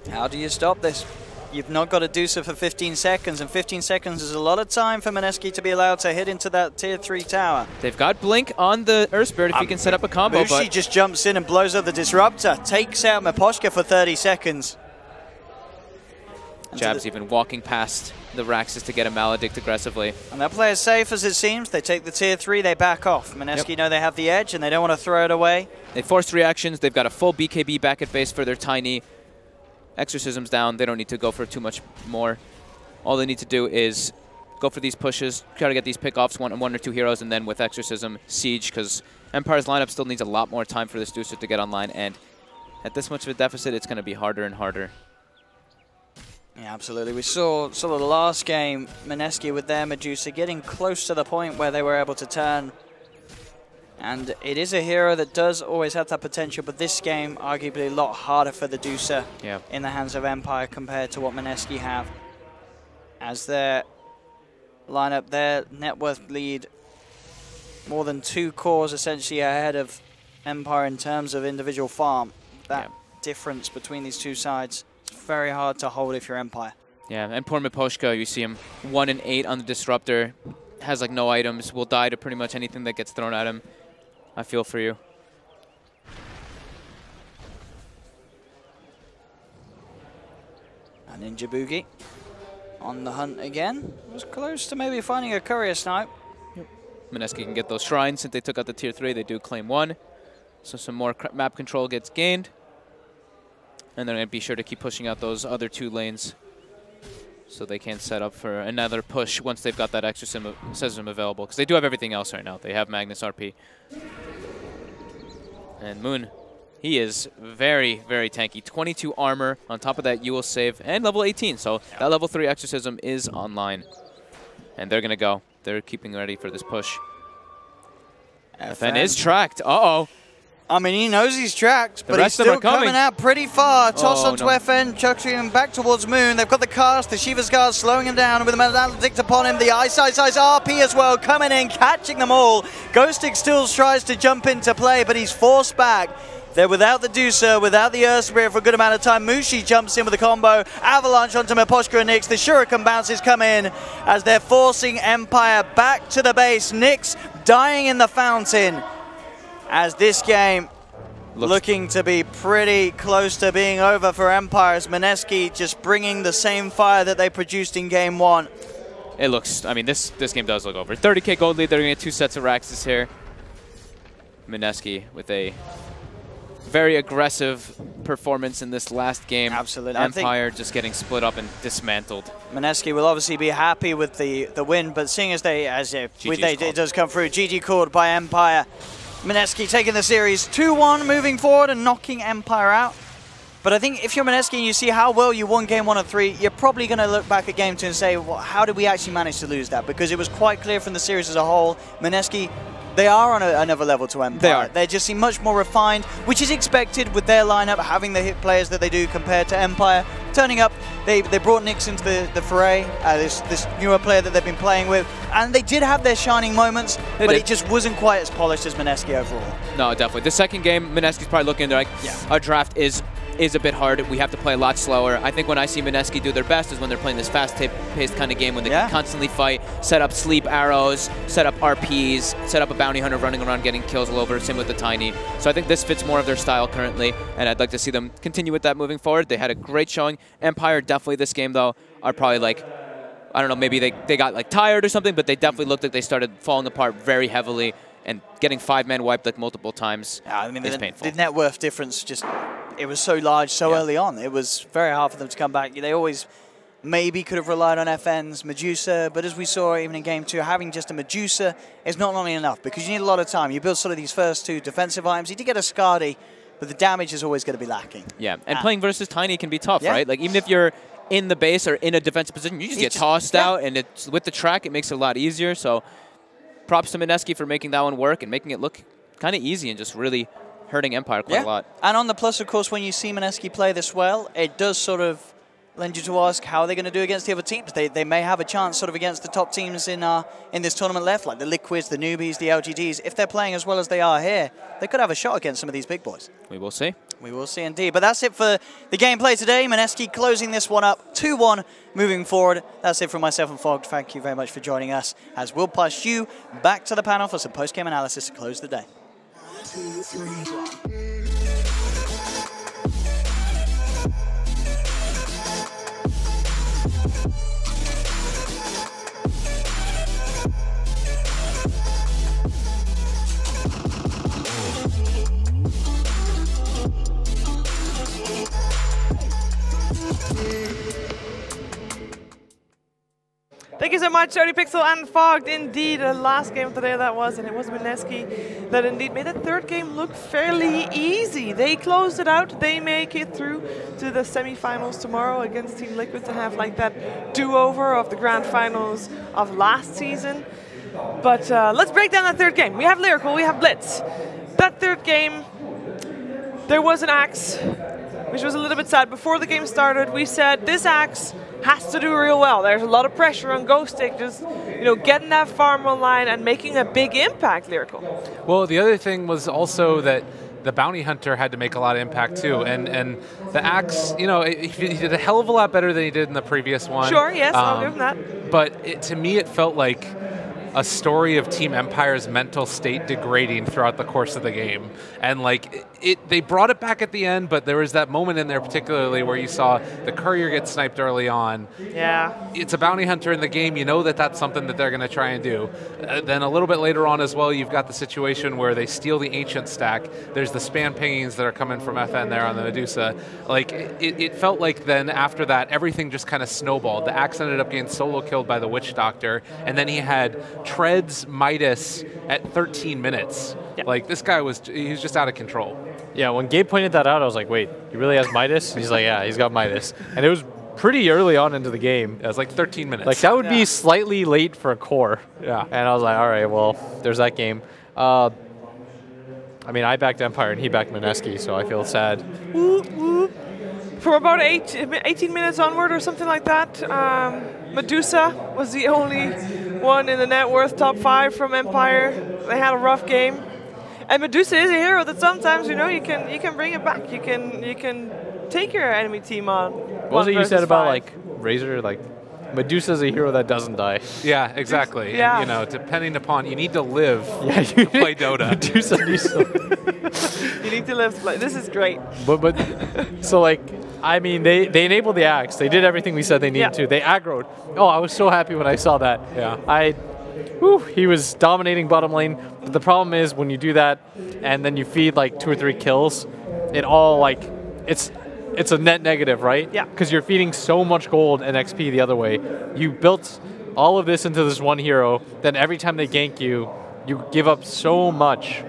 How do you stop this? You've not got to do so for 15 seconds, and 15 seconds is a lot of time for Mineski to be allowed to hit into that tier 3 tower. They've got Blink on the Earth Spirit if he can set up a combo, Mushi but just jumps in and blows up the Disruptor, takes out Miposhka for 30 seconds. Jab's even walking past the Raxus to get a Maledict aggressively. And that player safe as it seems. They take the tier 3, they back off. Mineski know they have the edge and they don't want to throw it away. They forced reactions. They've got a full BKB back at base for their Tiny. Exorcism's down. They don't need to go for too much more. All they need to do is go for these pushes, try to get these pickoffs, one or two heroes, and then with Exorcism, Siege, because Empire's lineup still needs a lot more time for this Deucer to get online, and at this much of a deficit, it's going to be harder and harder. Yeah, absolutely. We saw sort of the last game, Mineski with their Medusa getting close to the point where they were able to turn. And it is a hero that does always have that potential, but this game, arguably a lot harder for the Deucer in the hands of Empire compared to what Mineski have. As their lineup, their net worth lead more than 2 cores essentially ahead of Empire in terms of individual farm. That difference between these two sides, it's very hard to hold if you're Empire. Yeah, and poor Miposhka, you see him 1 and 8 on the Disruptor, has like no items, will die to pretty much anything that gets thrown at him. I feel for you. And Ninja Boogie on the hunt again. Was close to maybe finding a courier snipe. Mineski can get those shrines. Since they took out the tier 3, they do claim 1. So some more map control gets gained. And they're going to be sure to keep pushing out those other 2 lanes so they can set up for another push once they've got that Exorcism available. Because they do have everything else right now. They have Magnus RP. And Moon, he is very, very tanky. 22 armor. On top of that, you will save. And level 18. So that level 3 Exorcism is online. And they're going to go. They're keeping ready for this push. FN is tracked. Uh-oh. I mean, he knows he's tracked, but he's rest of them still are coming coming out pretty far. Toss onto no. FN, chucking him back towards Moon. They've got the cast, the Shiva's Guard slowing him down with the Maledict upon him. The Ice RP as well, coming in, catching them all. Ghostic still tries to jump into play, but he's forced back. They're without the Deucer, without the Earth Spirit for a good amount of time. Mushi jumps in with a combo. Avalanche onto Miposhka and Nyx. The Shuriken bounces come in as they're forcing Empire back to the base. Nyx dying in the fountain as this game looking to be pretty close to being over for Empire, as Mineski just bringing the same fire that they produced in game 1. It looks, I mean, this game does look over. 30k gold lead, they're going to get 2 sets of Raxus here. Mineski with a very aggressive performance in this last game. Absolutely. Empire just getting split up and dismantled. Mineski will obviously be happy with the win, but seeing as it does come through, GG called by Empire. Mineski taking the series 2-1, moving forward and knocking Empire out. But I think if you're Mineski and you see how well you won game 1 of 3, you're probably going to look back at game 2 and say, well, how did we actually manage to lose that? Because it was quite clear from the series as a whole, Mineski, they are on another level to Empire. They are. They just seem much more refined, which is expected with their lineup, having the hit players that they do compared to Empire. Turning up, they brought Nyx into the foray, this newer player that they've been playing with, and they did have their shining moments, but it just wasn't quite as polished as Mineski overall. No, definitely. The second game, Mineski's probably looking, they're like, our draft is a bit hard. We have to play a lot slower. I think when I see Mineski do their best is when they're playing this fast-paced kind of game when they can constantly fight, set up sleep arrows, set up RPs, set up a bounty hunter running around getting kills all over, same with the Tiny. So I think this fits more of their style currently, and I'd like to see them continue with that moving forward. They had a great showing. Empire definitely this game, though, are probably like, I don't know, maybe they got like tired or something, but they definitely looked like they started falling apart very heavily, and getting 5-man wiped like multiple times is painful. The net worth difference just, it was so large so early on. It was very hard for them to come back. They always maybe could have relied on FN's Medusa, but as we saw even in game 2, having just a Medusa is not only enough because you need a lot of time. You build sort of these first 2 defensive items. You did get a Skadi, but the damage is always going to be lacking. Yeah, and playing versus Tiny can be tough, right? Like even if you're in the base or in a defensive position, you just get tossed out, and it's, with the track, it makes it a lot easier. So props to Mineski for making that one work and making it look kind of easy and just really hurting Empire quite a lot. And on the plus, of course, when you see Mineski play this well, it does sort of lend you to ask how are they going to do against the other teams. They may have a chance sort of against the top teams in this tournament left, like the Liquids, the Newbies, the LGDs. If they're playing as well as they are here, they could have a shot against some of these big boys. We will see. We will see indeed. But that's it for the gameplay today. Mineski closing this one up 2-1 moving forward. That's it from myself and Fog. Thank you very much for joining us, as we'll pass you back to the panel for some post-game analysis to close the day. 2, 3. Thank you so much, ODPixel and Fogged. Indeed, the last game of the day that was, and it was Mineski that indeed made the third game look fairly easy. They closed it out. They make it through to the semifinals tomorrow against Team Liquid to have like that do-over of the grand finals of last season. But let's break down that third game. We have Lyrical, we have Blitz. That third game, there was an Axe, which was a little bit sad. Before the game started, we said this Axe has to do real well. There's a lot of pressure on Ghostic, just getting that farm online and making a big impact, Lyrical. Well, the other thing was also that the Bounty Hunter had to make a lot of impact too, and the Axe, he did a hell of a lot better than he did in the previous one. Sure, yes, I'll give him that. But to me, it felt like a story of Team Empire's mental state degrading throughout the course of the game. And they brought it back at the end, but there was that moment in there particularly where you saw the courier get sniped early on. Yeah. It's a bounty hunter in the game. You know that that's something that they're going to try and do. Then a little bit later on as well, you've got the situation where they steal the Ancient stack. There's the spam pingings that are coming from FN there on the Medusa. It felt like then after that, everything just kind of snowballed. The Axe ended up getting solo killed by the Witch Doctor, and then he had Treads Midas at 13 minutes. Yeah. This guy was just out of control. Yeah, when Gabe pointed that out, I was like, wait, he really has Midas? He's like, yeah, he's got Midas. And it was pretty early on into the game. Yeah, it was 13 minutes. That would be slightly late for a core. Yeah. And I was like, all right, well, there's that game. I backed Empire and he backed Mineski, so I feel sad. From about 18 minutes onward or something like that, Medusa was the only one in the net worth top 5 from Empire. They had a rough game. And Medusa is a hero that sometimes, you can bring it back. You can take your enemy team on. What was it you said about Razor? Medusa's a hero that doesn't die. Yeah, exactly. Yeah. And, depending upon, you need to live to play Dota. Medusa needs to You need to live to play. This is great. They enabled the Axe. They did everything we said they needed to. They aggroed. Oh, I was so happy when I saw that. Yeah. He was dominating bottom lane. But the problem is when you do that and then you feed 2 or 3 kills, it all it's a net negative, right? Yeah. Because you're feeding so much gold and XP the other way. You built all of this into this one hero, then every time they gank you, you give up so much.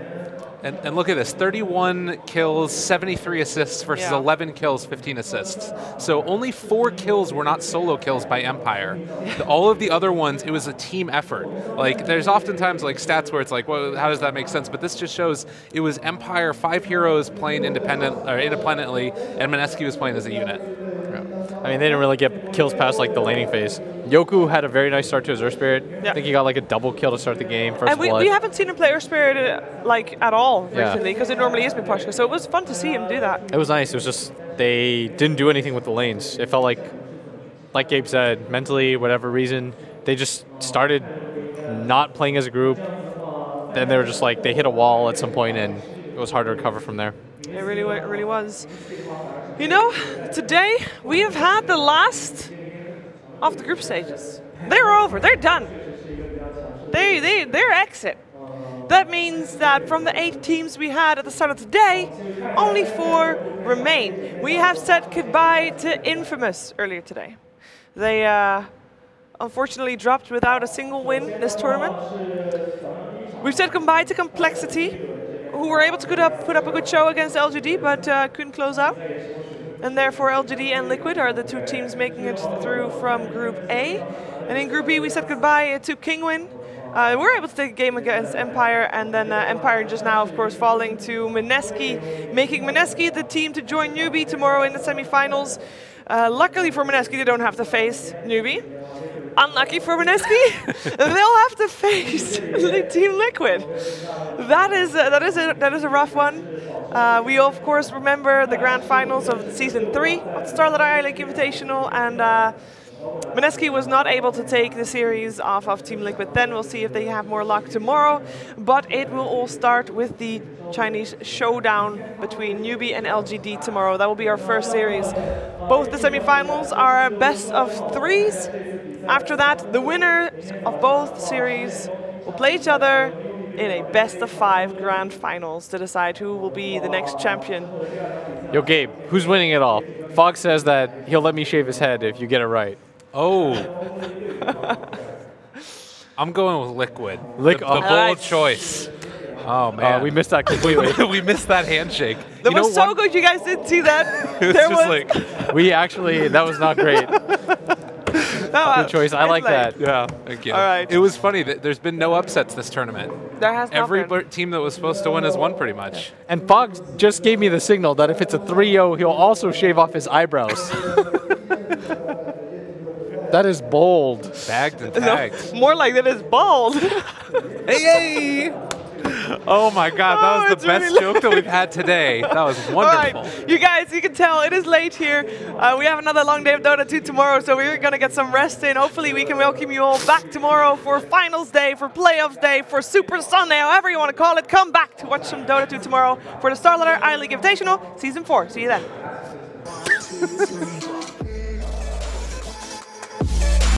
And look at this, 31 kills, 73 assists versus 11 kills, 15 assists. So only 4 kills were not solo kills by Empire. All of the other ones, it was a team effort. There's oftentimes stats where it's well, how does that make sense? But this just shows it was Empire, 5 heroes playing independently, and Mineski was playing as a unit. They didn't really get kills past the laning phase. Yoku had a very nice start to his Earth Spirit. I think he got a double kill to start the game. And we haven't seen him play Earth Spirit at all recently, because it normally is Miposhka. So it was fun to see him do that. It was nice. It was just they didn't do anything with the lanes. It felt like Gabe said, mentally, whatever reason, they just started not playing as a group. Then they were just they hit a wall at some point, and it was hard to recover from there. It really was. Today we have had the last of the group stages. They're over. They're done. They're exit. That means that from the 8 teams we had at the start of today, only 4 remain. We have said goodbye to Infamous earlier today. They unfortunately dropped without a single win this tournament. We've said goodbye to Complexity, who were able to put up a good show against LGD, but couldn't close out. And therefore LGD and Liquid are the 2 teams making it through from Group A. And in Group B we said goodbye to Kingwin. We're able to take a game against Empire, and then Empire just now, of course, falling to Mineski, making Mineski the team to join Newbie tomorrow in the semifinals. Luckily for Mineski, they don't have to face Newbie. Unlucky for Mineski, they'll have to face Team Liquid. That is a rough one. We of course remember the grand finals of season 3 of the StarLadder i-Invitational, and Mineski was not able to take the series off of Team Liquid then. We'll see if they have more luck tomorrow. But it will all start with the Chinese showdown between Newbie and LGD tomorrow. That will be our first series. Both the semifinals are best of 3s. After that, the winners of both series will play each other in a best of 5 grand finals to decide who will be the next champion. Yo, Gabe, who's winning it all? Fox says that he'll let me shave his head if you get it right. Oh. I'm going with Liquid. The bold choice. Oh, man. We missed that completely. We missed that handshake. That was so good. You guys didn't see that. There was like... We actually, that was not great. Good choice. I like that. Yeah, thank you. All right. It was funny that there's been no upsets this tournament. There has not Every been. team that was supposed to win has won pretty much. And Fox just gave me the signal that if it's a 3-0, he'll also shave off his eyebrows. That is bold. Bagged and tagged. No, more like that is bald. Hey! Oh my God, that was the best really joke that we've had today. That was wonderful. All right, you guys, you can tell it is late here. We have another long day of Dota 2 tomorrow, so we're going to get some rest in. Hopefully we can welcome you all back tomorrow for Finals Day, for Playoffs Day, for Super Sunday, however you want to call it. Come back to watch some Dota 2 tomorrow for the StarLadder i-Invitational Season 4. See you then. 1, 2, 3.